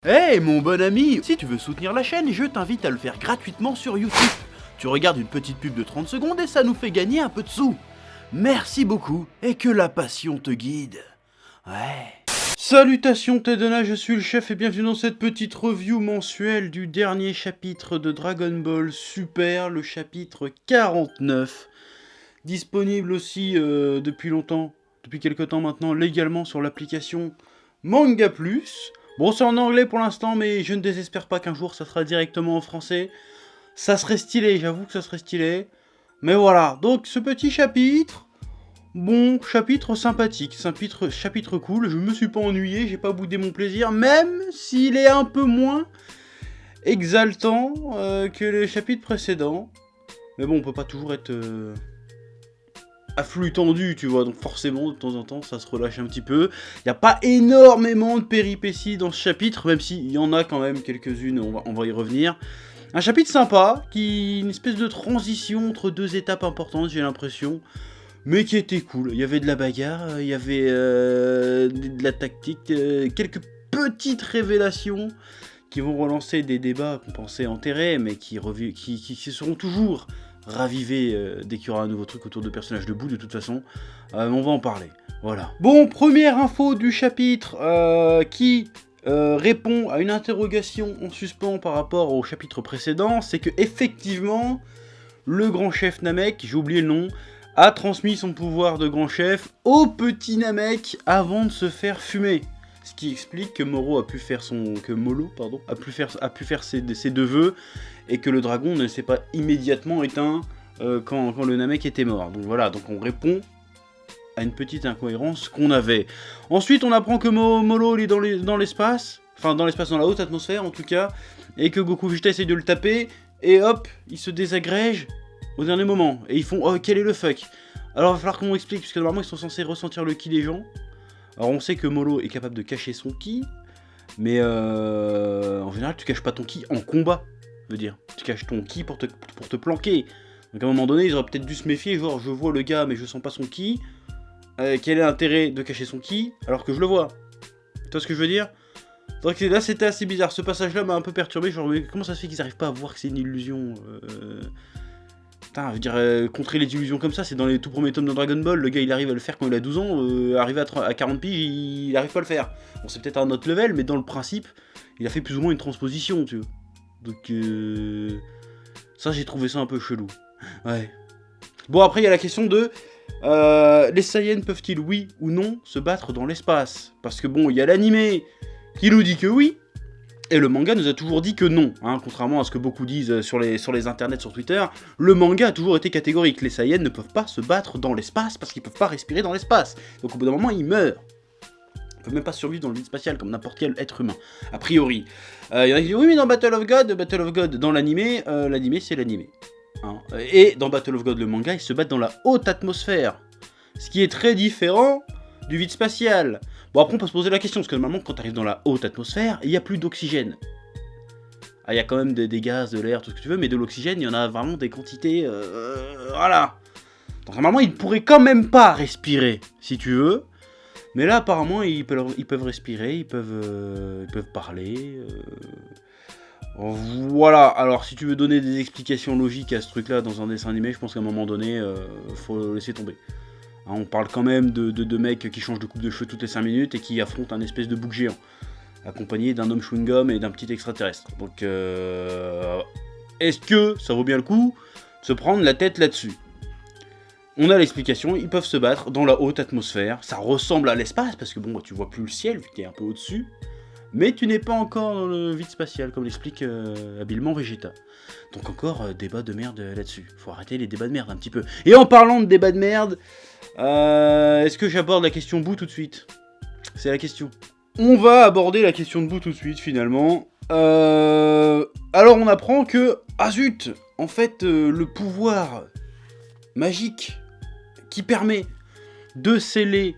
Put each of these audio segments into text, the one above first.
Hey mon bon ami, si tu veux soutenir la chaîne, je t'invite à le faire gratuitement sur YouTube. Tu regardes une petite pub de 30 secondes et ça nous fait gagner un peu de sous. Merci beaucoup et que la passion te guide. Ouais. Salutations Tedena, je suis le chef et bienvenue dans cette petite review mensuelle du dernier chapitre de Dragon Ball Super, le chapitre 49. Disponible aussi depuis longtemps, depuis quelques temps maintenant, légalement sur l'application Manga Plus. Bon, c'est en anglais pour l'instant, mais je ne désespère pas qu'un jour ça sera directement en français. Ça serait stylé, j'avoue que ça serait stylé. Mais voilà, donc ce petit chapitre, bon, chapitre sympathique, chapitre cool, je me suis pas ennuyé, j'ai pas boudé mon plaisir, même s'il est un peu moins exaltant que le chapitre précédent. Mais bon, on peut pas toujours être à flux tendu, tu vois, donc forcément, de temps en temps, ça se relâche un petit peu. Il n'y a pas énormément de péripéties dans ce chapitre, même s'il y en a quand même quelques-unes, on va y revenir. Un chapitre sympa, une espèce de transition entre deux étapes importantes, j'ai l'impression, mais qui était cool. Il y avait de la bagarre, il y avait de la tactique, quelques petites révélations qui vont relancer des débats qu'on pensait enterrés, mais qui seront toujours raviver dès qu'il y aura un nouveau truc autour de personnages debout, de toute façon. On va en parler, voilà. Bon, première info du chapitre qui répond à une interrogation en suspens par rapport au chapitre précédent, c'est que effectivement, le grand chef Namek, j'ai oublié le nom, a transmis son pouvoir de grand chef au petit Namek avant de se faire fumer. Ce qui explique que Molo a pu faire ses deux vœux et que le dragon ne s'est pas immédiatement éteint quand le Namek était mort. Donc voilà, donc on répond à une petite incohérence qu'on avait. Ensuite, on apprend que Molo est dans l'espace, enfin dans l'espace, dans la haute atmosphère en tout cas, et que Goku Vegeta essaye de le taper, et hop, il se désagrège au dernier moment. Et ils font « Oh, quel est le fuck ?» Alors il va falloir qu'on explique, puisque normalement ils sont censés ressentir le ki des gens. Alors on sait que Molo est capable de cacher son ki, mais en général tu caches pas ton ki en combat, je veux dire. Tu caches ton ki pour te planquer. Donc à un moment donné ils auraient peut-être dû se méfier, genre je vois le gars mais je sens pas son ki. Quel est l'intérêt de cacher son ki alors que je le vois? Tu vois ce que je veux dire? Donc là c'était assez bizarre, ce passage là m'a un peu perturbé, genre mais comment ça se fait qu'ils arrivent pas à voir que c'est une illusion Putain, je veux dire, contrer les illusions comme ça, c'est dans les tout premiers tomes de Dragon Ball, le gars il arrive à le faire quand il a 12 ans, arrivé à 40 piges, il arrive pas à le faire. Bon, c'est peut-être à un autre level, mais dans le principe, il a fait plus ou moins une transposition, tu vois. Donc, ça j'ai trouvé ça un peu chelou. Ouais. Bon, après il y a la question de, les Saiyans peuvent-ils, oui ou non, se battre dans l'espace? Parce que bon, il y a l'animé qui nous dit que oui, et le manga nous a toujours dit que non, hein, contrairement à ce que beaucoup disent sur les internets, sur Twitter, le manga a toujours été catégorique. Les Saiyans ne peuvent pas se battre dans l'espace parce qu'ils peuvent pas respirer dans l'espace. Donc au bout d'un moment, ils meurent. Ils peuvent même pas survivre dans le vide spatial comme n'importe quel être humain, a priori. Il y en a qui disent oui, mais dans Battle of God, dans l'animé, l'animé c'est l'animé. Hein. Et dans Battle of God, le manga, ils se battent dans la haute atmosphère. Ce qui est très différent du vide spatial. Bon, après on peut se poser la question, parce que normalement quand tu arrives dans la haute atmosphère, il n'y a plus d'oxygène. Ah, il y a quand même des gaz, de l'air, tout ce que tu veux, mais de l'oxygène, il y en a vraiment des quantités... voilà. Donc normalement, ils ne pourraient quand même pas respirer, si tu veux. Mais là, apparemment, ils peuvent respirer, ils peuvent parler... Voilà, alors si tu veux donner des explications logiques à ce truc-là dans un dessin animé, je pense qu'à un moment donné, faut laisser tomber. On parle quand même de mecs qui changent de coupe de cheveux toutes les 5 minutes et qui affrontent un espèce de bouc géant, accompagné d'un homme chewing-gum et d'un petit extraterrestre. Donc, est-ce que ça vaut bien le coup de se prendre la tête là-dessus? On a l'explication, ils peuvent se battre dans la haute atmosphère, ça ressemble à l'espace, parce que bon, tu vois plus le ciel, vu qu'il est un peu au-dessus, mais tu n'es pas encore dans le vide spatial, comme l'explique habilement Vegeta. Donc encore, débat de merde là-dessus. Faut arrêter les débats de merde un petit peu. Et en parlant de débat de merde... est-ce que j'aborde la question bout tout de suite? C'est la question. On va aborder la question de bout tout de suite finalement. Alors on apprend que... Ah zut! En fait, le pouvoir magique qui permet de sceller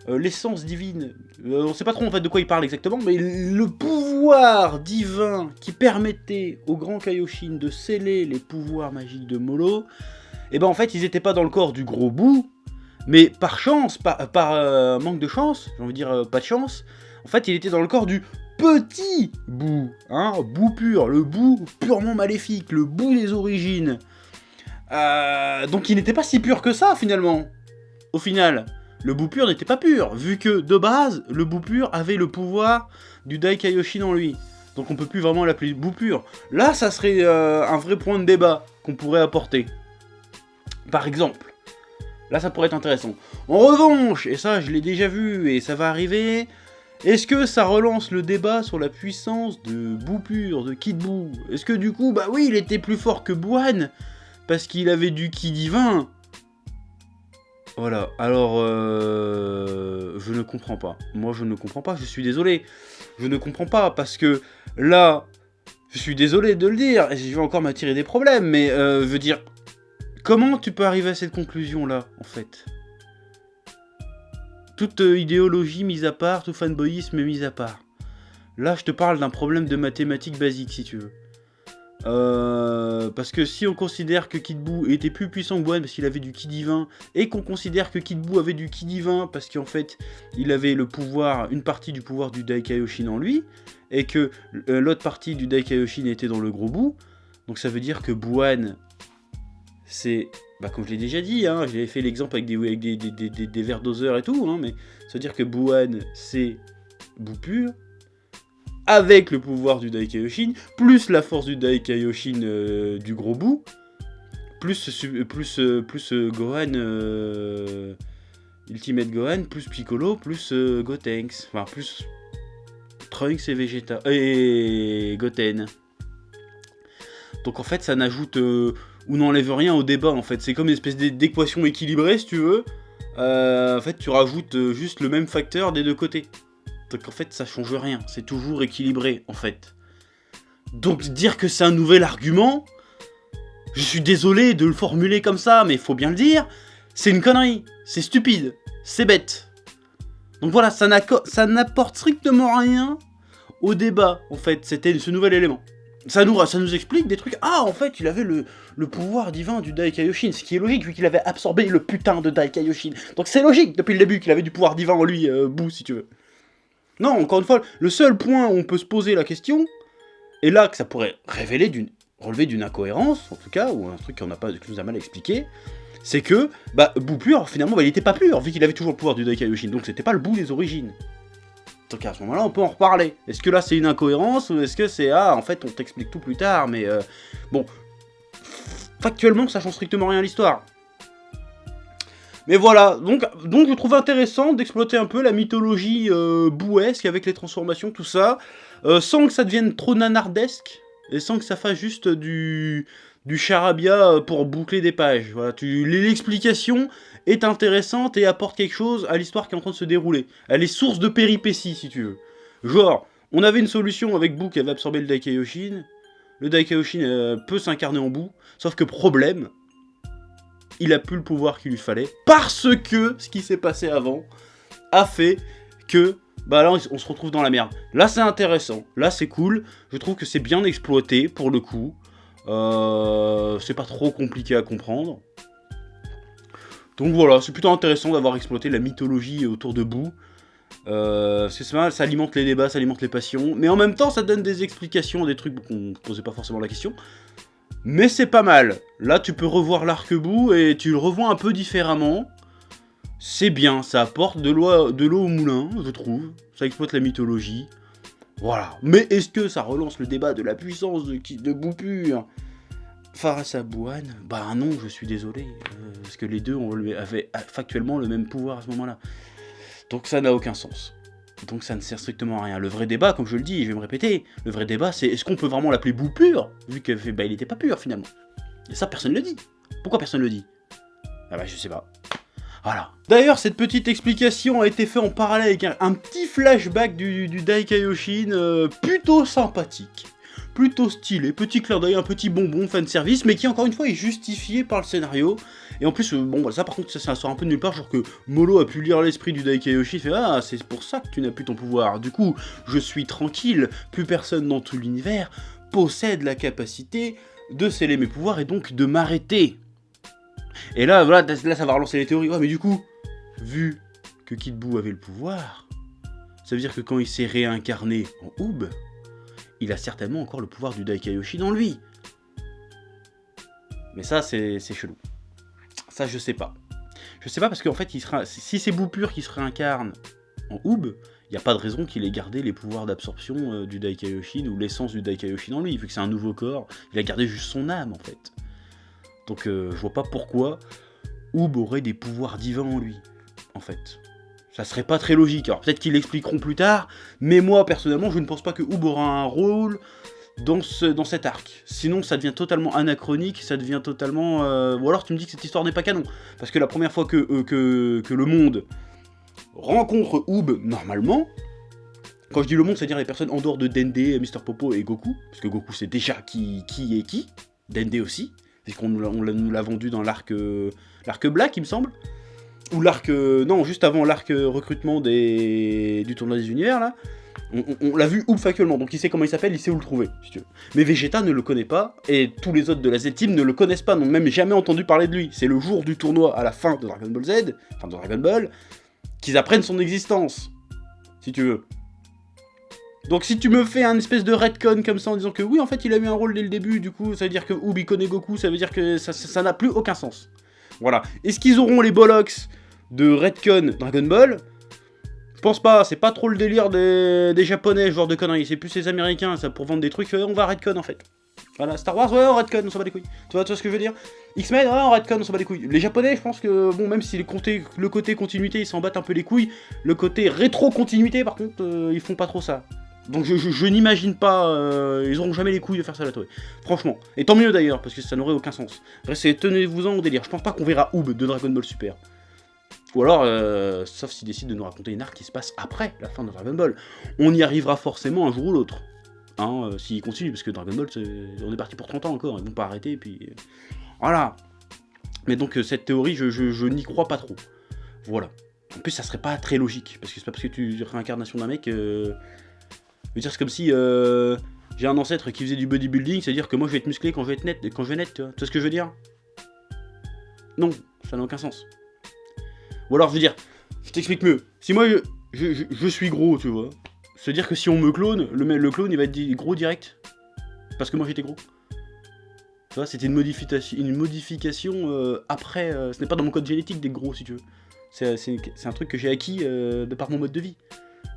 l'essence divine... on sait pas trop en fait de quoi il parle exactement, mais le pouvoir divin qui permettait au grand Kaioshin de sceller les pouvoirs magiques de Molo, et ben en fait ils étaient pas dans le corps du gros bout, mais par chance, par manque de chance, j'ai envie de dire pas de chance, en fait il était dans le corps du petit Boo, hein, Boo pur, le Boo purement maléfique, le Boo des origines. Donc il n'était pas si pur que ça finalement. Au final, le Boo pur n'était pas pur, vu que de base, le Boo pur avait le pouvoir du Daikaioshin en lui. Donc on peut plus vraiment l'appeler Boo pur. Là, ça serait un vrai point de débat qu'on pourrait apporter. Par exemple, là ça pourrait être intéressant. En revanche, et ça je l'ai déjà vu et ça va arriver, est-ce que ça relance le débat sur la puissance de Boo pur, de Kid Boo? Est-ce que du coup, bah oui, il était plus fort que Bouan, parce qu'il avait du ki divin? Voilà, alors je ne comprends pas. Moi je ne comprends pas, je suis désolé. Je ne comprends pas, parce que là, je suis désolé de le dire, et je vais encore m'attirer des problèmes, mais je veux dire, comment tu peux arriver à cette conclusion-là, en fait? Toute idéologie mise à part, tout fanboyisme mis à part. Là, je te parle d'un problème de mathématiques basiques, si tu veux. Parce que si on considère que Kid Boo était plus puissant que Bouan parce qu'il avait du ki divin, et qu'on considère que Kid Boo avait du ki divin parce qu'en fait, il avait le pouvoir, une partie du pouvoir du Daikaioshin en lui, et que l'autre partie du Daikaioshin était dans le gros Boo, donc ça veut dire que Bouan, c'est... Bah comme je l'ai déjà dit, hein, j'avais fait l'exemple avec des verres doseurs et tout, hein, mais ça veut dire que Bouan, c'est Boo pur, avec le pouvoir du Daikaioshin, plus la force du Daikaioshin du gros Boo, plus Gohan, Ultimate Gohan, plus Piccolo, plus Gotenks, enfin plus Trunks et Vegeta, et Goten. Donc en fait ça n'ajoute ou n'enlève rien au débat en fait, c'est comme une espèce d'équation équilibrée si tu veux, en fait tu rajoutes juste le même facteur des deux côtés. Donc en fait ça change rien, c'est toujours équilibré en fait. Donc dire que c'est un nouvel argument, je suis désolé de le formuler comme ça, mais il faut bien le dire, c'est une connerie, c'est stupide, c'est bête. Donc voilà, ça n'apporte strictement rien au débat en fait, c'était ce nouvel élément. Ça nous explique des trucs, ah en fait il avait le pouvoir divin du Daikaioshin, ce qui est logique vu qu'il avait absorbé le putain de Daikaioshin. Donc c'est logique depuis le début qu'il avait du pouvoir divin en lui, Boo si tu veux. Non, encore une fois, le seul point où on peut se poser la question, et là que ça pourrait relever d'une incohérence, en tout cas, ou un truc qui nous a mal expliqué, c'est que, bah, Boo pur, finalement, bah, il était pas pur, vu qu'il avait toujours le pouvoir du Daikaioshin, donc c'était pas le Boo des origines. Donc à ce moment-là, on peut en reparler. Est-ce que là c'est une incohérence, ou est-ce que c'est, en fait, on t'explique tout plus tard, mais bon, factuellement, ça change strictement rien à l'histoire. Mais voilà, donc je trouve intéressant d'exploiter un peu la mythologie bouesque avec les transformations, tout ça, sans que ça devienne trop nanardesque, et sans que ça fasse juste du charabia pour boucler des pages. Voilà, l'explication est intéressante et apporte quelque chose à l'histoire qui est en train de se dérouler. Elle est source de péripéties, si tu veux. Genre, on avait une solution avec Boo qui avait absorbé le Daikaioshin, peut s'incarner en Boo, sauf que problème... il a plus le pouvoir qu'il lui fallait, parce que ce qui s'est passé avant a fait que, bah là on se retrouve dans la merde. Là c'est intéressant, là c'est cool, je trouve que c'est bien exploité pour le coup, c'est pas trop compliqué à comprendre. Donc voilà, c'est plutôt intéressant d'avoir exploité la mythologie autour de Boo. Ça alimente les débats, ça alimente les passions, mais en même temps ça donne des explications, des trucs qu'on ne posait pas forcément la question. Mais c'est pas mal. Là, tu peux revoir l'arc-bout et tu le revois un peu différemment. C'est bien, ça apporte de l'eau au moulin, je trouve. Ça exploite la mythologie. Voilà. Mais est-ce que ça relance le débat de la puissance de Boo pur face à Bouan? Bah non, je suis désolé. Parce que les deux avaient factuellement le même pouvoir à ce moment-là. Donc ça n'a aucun sens. Donc ça ne sert strictement à rien. Le vrai débat, comme je le dis, je vais me répéter, le vrai débat c'est est-ce qu'on peut vraiment l'appeler Boo pur, vu qu'il n'était pas pur finalement. Et ça personne ne le dit. Pourquoi personne ne le dit? Ah bah je sais pas. Voilà. D'ailleurs cette petite explication a été faite en parallèle avec un petit flashback du Daikaioshin plutôt sympathique. Plutôt stylé, petit clin d'œil, un petit bonbon fanservice, mais qui encore une fois est justifié par le scénario. Et en plus, bon, ça par contre, ça sort un peu de nulle part, genre que Molo a pu lire l'esprit du Daikaioshin, il fait « Ah, c'est pour ça que tu n'as plus ton pouvoir. Du coup, je suis tranquille, plus personne dans tout l'univers possède la capacité de sceller mes pouvoirs et donc de m'arrêter. » Et là, voilà, là, ça va relancer les théories. Ouais, mais du coup, vu que Kid Boo avait le pouvoir, Ça veut dire que quand il s'est réincarné en Oob, il a certainement encore le pouvoir du Daikayoshi dans lui. Mais ça, c'est chelou. Ça, je sais pas. Je sais pas parce qu'en fait, si c'est Boupur qui se réincarne en Oob, il n'y a pas de raison qu'il ait gardé les pouvoirs d'absorption du Daikayoshin ou l'essence du Daikayoshin en lui. Vu que c'est un nouveau corps, il a gardé juste son âme en fait. Donc je vois pas pourquoi Oob aurait des pouvoirs divins en lui, en fait. Ça serait pas très logique. Alors peut-être qu'ils l'expliqueront plus tard, mais moi personnellement je ne pense pas que Oob aura un rôle dans cet arc. Sinon ça devient totalement anachronique, ça devient totalement... Ou alors tu me dis que cette histoire n'est pas canon. Parce que la première fois que le monde rencontre Oob normalement, quand je dis le monde, c'est-à-dire les personnes en dehors de Dende, Mr. Popo et Goku, parce que Goku c'est déjà qui est qui, Dende aussi, puisqu'on nous l'a vendu dans l'arc Black il me semble, ou l'arc... non, juste avant l'arc recrutement du tournoi des univers là, on l'a vu Oob factuellement, donc il sait comment il s'appelle, il sait où le trouver, si tu veux. Mais Vegeta ne le connaît pas, et tous les autres de la Z-Team ne le connaissent pas, n'ont même jamais entendu parler de lui. C'est le jour du tournoi à la fin de Dragon Ball Z, enfin de Dragon Ball, qu'ils apprennent son existence, si tu veux. Donc si tu me fais un espèce de retcon comme ça en disant que oui, en fait il a eu un rôle dès le début, du coup ça veut dire que Oob il connaît Goku, ça veut dire que ça n'a plus aucun sens. Voilà. Est-ce qu'ils auront les bollocks de retcon Dragon Ball? Je pense pas, c'est pas trop le délire des japonais, genre de conneries, c'est plus les américains, ça pour vendre des trucs, on va retcon en fait. Voilà, Star Wars, ouais, on retcon, on s'en bat les couilles. Tu vois ce que je veux dire? X-Men, ouais, on retcon, on s'en bat les couilles. Les japonais, je pense que, bon, même si le côté continuité, ils s'en battent un peu les couilles, le côté rétro-continuité, par contre, ils font pas trop ça. Donc je n'imagine pas, ils auront jamais les couilles de faire ça à la Toei. Franchement. Et tant mieux d'ailleurs, parce que ça n'aurait aucun sens. Restez, tenez-vous-en au délire. Je pense pas qu'on verra Oob de Dragon Ball Super. Ou alors, sauf s'ils décident de nous raconter une arc qui se passe après la fin de Dragon Ball. On y arrivera forcément un jour ou l'autre. Hein, s'ils continuent, parce que Dragon Ball, on est parti pour 30 ans encore, ils vont pas arrêter, et puis... voilà. Mais donc, cette théorie, je n'y crois pas trop. Voilà. En plus, ça serait pas très logique, parce que c'est pas parce que tu réincarnation d'un mec... Je veux dire, c'est comme si j'ai un ancêtre qui faisait du bodybuilding, c'est-à-dire que moi je vais être musclé quand je vais être net, tu vois ce que je veux dire? Non, ça n'a aucun sens. Ou alors, je veux dire, je t'explique mieux. Si moi je suis gros, tu vois, c'est-à-dire que si on me clone, le clone il va être gros direct, parce que moi j'étais gros. Tu vois, c'était une modification après, ce n'est pas dans mon code génétique d'être gros, si tu veux. C'est un truc que j'ai acquis de par mon mode de vie.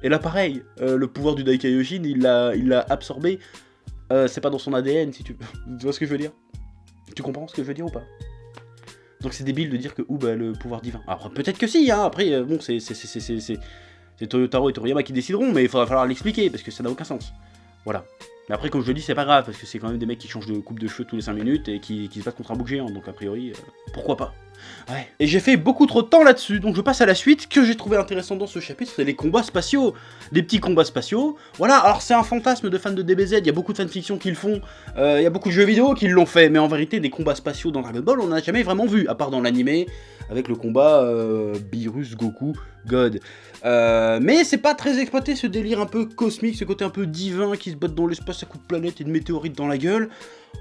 Et là pareil, le pouvoir du Daikayoshin, il l'a absorbé, c'est pas dans son ADN si tu veux. Tu vois ce que je veux dire? Tu comprends ce que je veux dire ou pas? Donc c'est débile de dire que Oob a le pouvoir divin. Alors peut-être que si, hein, après, bon, c'est Toyotaro et Toriyama qui décideront, mais il faudra falloir l'expliquer, parce que ça n'a aucun sens. Voilà. Mais après, comme je le dis, c'est pas grave, parce que c'est quand même des mecs qui changent de coupe de cheveux tous les 5 minutes, et qui se battent contre un bouc géant, donc a priori, pourquoi pas? Ouais. Et j'ai fait beaucoup trop de temps là-dessus, donc je passe à la suite. Que j'ai trouvé intéressant dans ce chapitre, c'est les combats spatiaux. Des petits combats spatiaux. Voilà, alors c'est un fantasme de fans de DBZ, il y a beaucoup de fanfictions qui le font, il y a beaucoup de jeux vidéo qui l'ont fait, mais en vérité, des combats spatiaux dans Dragon Ball, on n'en a jamais vraiment vu, à part dans l'animé, avec le combat Beerus, Goku, God. Mais c'est pas très exploité, ce délire un peu cosmique, ce côté un peu divin qui se battent dans l'espace à coups de planètes et de météorites dans la gueule.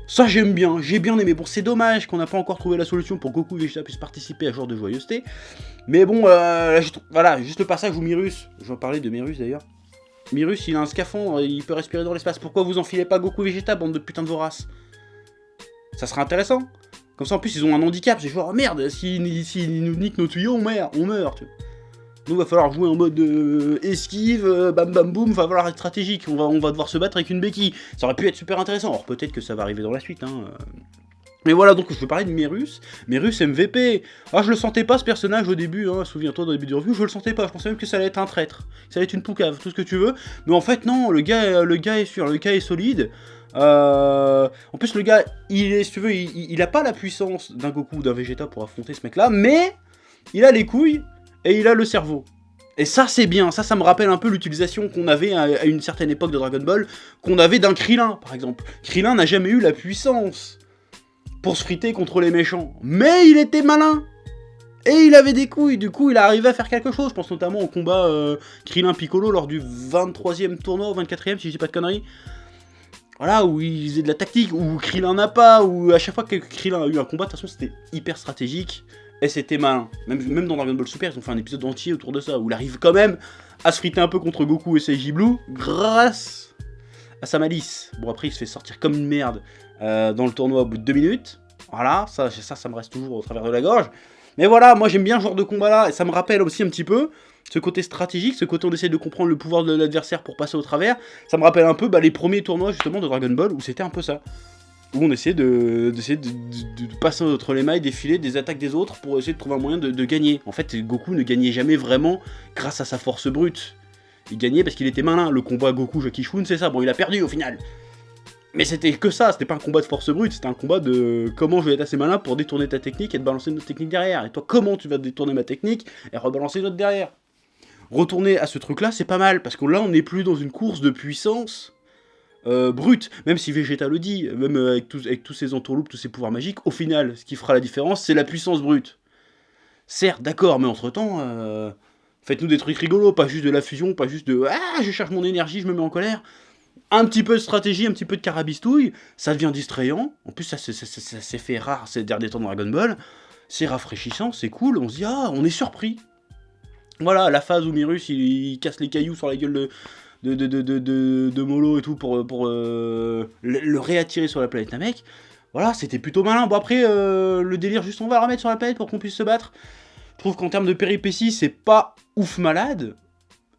Ça j'aime bien, j'ai bien aimé. Bon, c'est dommage qu'on n'a pas encore trouvé la solution pour que Goku et Vegeta puissent participer à ce genre de joyeuseté. Mais bon, voilà, juste le passage où Myrus, je vais en parler de Myrus d'ailleurs. Myrus, il a un scaphandre, il peut respirer dans l'espace. Pourquoi vous enfilez pas Goku et Vegeta, bande de putains de voraces? Ça serait intéressant. Comme ça, en plus, ils ont un handicap. C'est genre, oh, merde, s'ils nous niquent nos tuyaux, on meurt, tu vois. Nous, va falloir jouer en mode esquive, bam bam boum, va falloir être stratégique, on va devoir se battre avec une béquille. Ça aurait pu être super intéressant, alors peut-être que ça va arriver dans la suite, hein. Mais voilà, donc je vais parler de Myrus MVP. Ah, je le sentais pas ce personnage au début, hein, souviens-toi dans le début de revue, je le sentais pas, je pensais même que ça allait être un traître, que ça allait être une poucave, tout ce que tu veux. Mais en fait, non, le gars est sûr, le gars est solide. En plus, le gars, si tu veux, il a pas la puissance d'un Goku ou d'un Vegeta pour affronter ce mec-là, mais il a les couilles. Et il a le cerveau. Et ça c'est bien, ça me rappelle un peu l'utilisation qu'on avait à une certaine époque de Dragon Ball, qu'on avait d'un Krillin par exemple. Krillin n'a jamais eu la puissance pour se friter contre les méchants, mais il était malin. Et il avait des couilles, du coup il arrivait à faire quelque chose. Je pense notamment au combat Krillin-Piccolo lors du 23e tournoi, ou 24e si je dis pas de conneries. Voilà, où il faisait de la tactique, où Krillin n'a pas, où à chaque fois que Krillin a eu un combat, de toute façon c'était hyper stratégique. Et c'était malin. Même dans Dragon Ball Super, ils ont fait un épisode entier autour de ça, où il arrive quand même à se friter un peu contre Goku et Seiji Blue, grâce à sa malice. Bon, après, il se fait sortir comme une merde dans le tournoi au bout de 2 minutes. Voilà, ça me reste toujours au travers de la gorge. Mais voilà, moi j'aime bien ce genre de combat-là, et ça me rappelle aussi un petit peu ce côté stratégique, ce côté on essaie de comprendre le pouvoir de l'adversaire pour passer au travers. Ça me rappelle un peu les premiers tournois justement de Dragon Ball, où c'était un peu ça. Où on essayait de passer entre les mailles, défiler des attaques des autres pour essayer de trouver un moyen de gagner. En fait, Goku ne gagnait jamais vraiment grâce à sa force brute. Il gagnait parce qu'il était malin. Le combat Goku-Jackie Chun, c'est ça. Bon, il a perdu au final. Mais c'était que ça, c'était pas un combat de force brute, c'était un combat de comment je vais être assez malin pour détourner ta technique et te balancer une autre technique derrière. Et toi, comment tu vas détourner ma technique et rebalancer une autre derrière. Retourner à ce truc-là, c'est pas mal, parce que là, on n'est plus dans une course de puissance brute, même si Vegeta le dit, même avec tous ses entourloupes, tous ses pouvoirs magiques, au final, ce qui fera la différence, c'est la puissance brute. Certes, d'accord, mais entre-temps, faites-nous des trucs rigolos, pas juste de la fusion, pas juste de « Ah, je cherche mon énergie, je me mets en colère ». Un petit peu de stratégie, un petit peu de carabistouille, ça devient distrayant. En plus, ça s'est fait rare ces derniers temps de Dragon Ball. C'est rafraîchissant, c'est cool, on se dit « Ah, on est surpris ». Voilà, la phase où Mirus, il casse les cailloux sur la gueule de Molo et tout pour le réattirer sur la planète Namek. Voilà, c'était plutôt malin. Bon après, le délire juste on va la remettre sur la planète pour qu'on puisse se battre. Je trouve qu'en termes de péripéties, c'est pas ouf malade.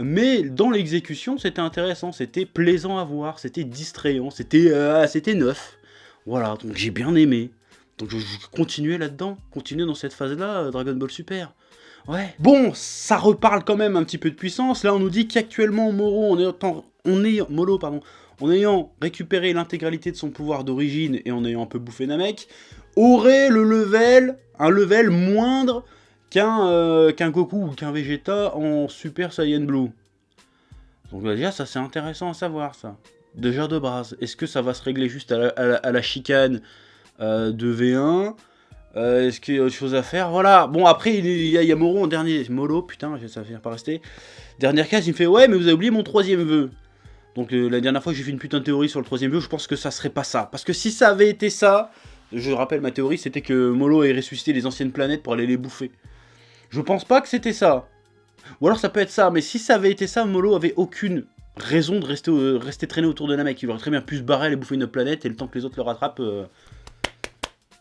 Mais dans l'exécution, c'était intéressant, c'était plaisant à voir, c'était distrayant, c'était neuf. Voilà, donc j'ai bien aimé. Donc je continuais là-dedans, continuer dans cette phase-là, Dragon Ball Super. Ouais. Bon, ça reparle quand même un petit peu de puissance. Là, on nous dit qu'actuellement, Molo, en ayant récupéré l'intégralité de son pouvoir d'origine et en ayant un peu bouffé Namek, aurait un level moindre qu'un Goku ou qu'un Vegeta en Super Saiyan Blue. Donc déjà, ça c'est intéressant à savoir, ça. Déjà de base. Est-ce que ça va se régler juste à la chicane de V1 est-ce qu'il y a autre chose à faire? Voilà. Bon, après, il y a Moro en dernier. Molo, putain, ça finit pas rester. Dernière case, il me fait « Ouais, mais vous avez oublié mon troisième vœu. » Donc la dernière fois, j'ai fait une putain de théorie sur le troisième vœu. Je pense que ça serait pas ça. Parce que si ça avait été ça, je rappelle ma théorie, c'était que Molo ait ressuscité les anciennes planètes pour aller les bouffer. Je pense pas que c'était ça. Ou alors ça peut être ça. Mais si ça avait été ça, Molo avait aucune raison de rester traîné autour de Namek. Il aurait très bien pu se barrer, aller bouffer une autre planète et le temps que les autres le rattrapent...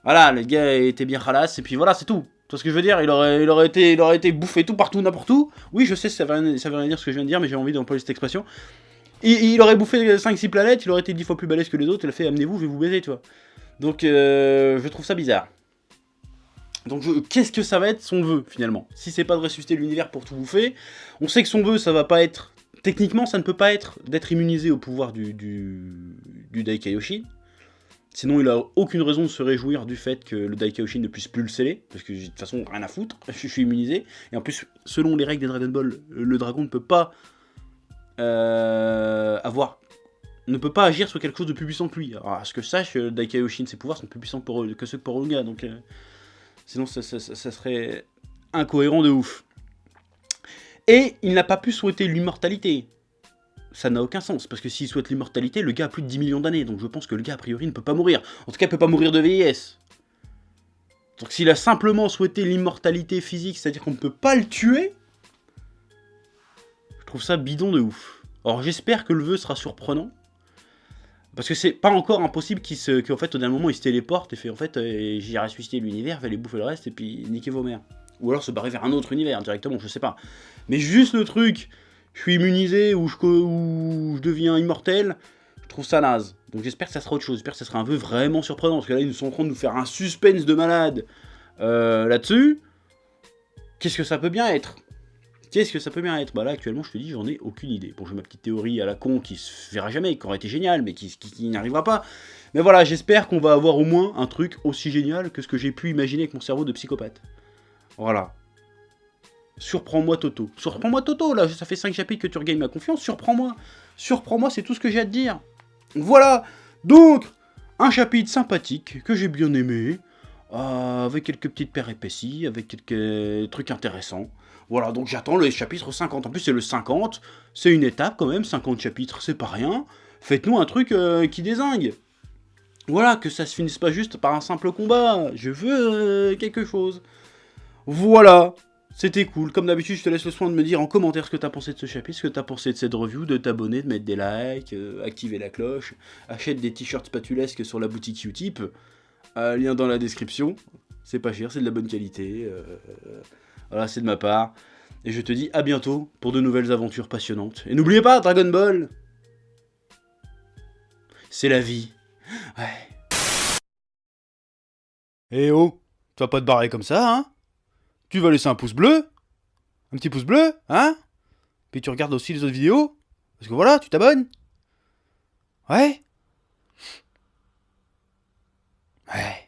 Voilà, le gars était bien ralasse, et puis voilà, c'est tout. Tu vois ce que je veux dire, il aurait été bouffé tout partout, n'importe où. Oui, je sais, ça veut rien dire ce que je viens de dire, mais j'ai envie d'employer cette expression. Il aurait bouffé 5-6 planètes, il aurait été 10 fois plus balèze que les autres, il a fait amenez-vous, je vais vous baiser, tu vois. Donc, je trouve ça bizarre. Donc, qu'est-ce que ça va être son vœu, finalement? Si c'est pas de ressusciter l'univers pour tout bouffer, on sait que son vœu, ça va pas être... Techniquement, ça ne peut pas être d'être immunisé au pouvoir du Daikaioshin. Sinon, il a aucune raison de se réjouir du fait que le Daikaioshin ne puisse plus le sceller, parce que de toute façon, rien à foutre, je suis immunisé. Et en plus, selon les règles des Dragon Ball, le dragon ne peut pas agir sur quelque chose de plus puissant que lui. Alors, à ce que je sache, Daikaioshin, ses pouvoirs sont plus puissants que ceux de Porunga, donc sinon ça serait incohérent de ouf. Et il n'a pas pu souhaiter l'immortalité. Ça n'a aucun sens, parce que s'il souhaite l'immortalité, le gars a plus de 10 millions d'années, donc je pense que le gars, a priori, ne peut pas mourir. En tout cas, il peut pas mourir de vieillesse. Donc s'il a simplement souhaité l'immortalité physique, c'est-à-dire qu'on ne peut pas le tuer, je trouve ça bidon de ouf. Alors j'espère que le vœu sera surprenant, parce que c'est pas encore impossible qu'en fait, au dernier moment, il se téléporte et fait, en fait, j'ai ressuscité l'univers, fallait bouffer le reste, et puis niquer vos mères. Ou alors se barrer vers un autre univers, directement, je sais pas. Mais juste le truc... Je suis immunisé ou je deviens immortel, je trouve ça naze. Donc j'espère que ça sera autre chose, j'espère que ça sera un vœu vraiment surprenant, parce que là ils sont en train de nous faire un suspense de malade là-dessus. Qu'est-ce que ça peut bien être? Bah là actuellement je te dis, j'en ai aucune idée. Bon, j'ai ma petite théorie à la con qui se verra jamais, qui aurait été géniale, mais qui n'arrivera pas. Mais voilà, j'espère qu'on va avoir au moins un truc aussi génial que ce que j'ai pu imaginer avec mon cerveau de psychopathe. Voilà. Surprends-moi Toto. Surprends-moi Toto, là, ça fait 5 chapitres que tu regagnes ma confiance, surprends-moi. Surprends-moi, c'est tout ce que j'ai à te dire. Voilà, donc, un chapitre sympathique, que j'ai bien aimé, avec quelques petites péripéties, avec quelques trucs intéressants. Voilà, donc j'attends le chapitre 50. En plus, c'est le 50, c'est une étape quand même, 50 chapitres, c'est pas rien. Faites-nous un truc qui dézingue. Voilà, que ça se finisse pas juste par un simple combat. Je veux quelque chose. Voilà, c'était cool. Comme d'habitude, je te laisse le soin de me dire en commentaire ce que t'as pensé de ce chapitre, ce que t'as pensé de cette review, de t'abonner, de mettre des likes, activer la cloche, achète des t-shirts spatulesques sur la boutique Utip, lien dans la description. C'est pas cher, c'est de la bonne qualité. Voilà, c'est de ma part. Et je te dis à bientôt pour de nouvelles aventures passionnantes. Et n'oubliez pas, Dragon Ball, c'est la vie. Ouais. Eh oh, tu vas pas te barrer comme ça, hein? Tu vas laisser un pouce bleu? Un petit pouce bleu, hein? Puis tu regardes aussi les autres vidéos? Parce que voilà, tu t'abonnes? Ouais? Ouais.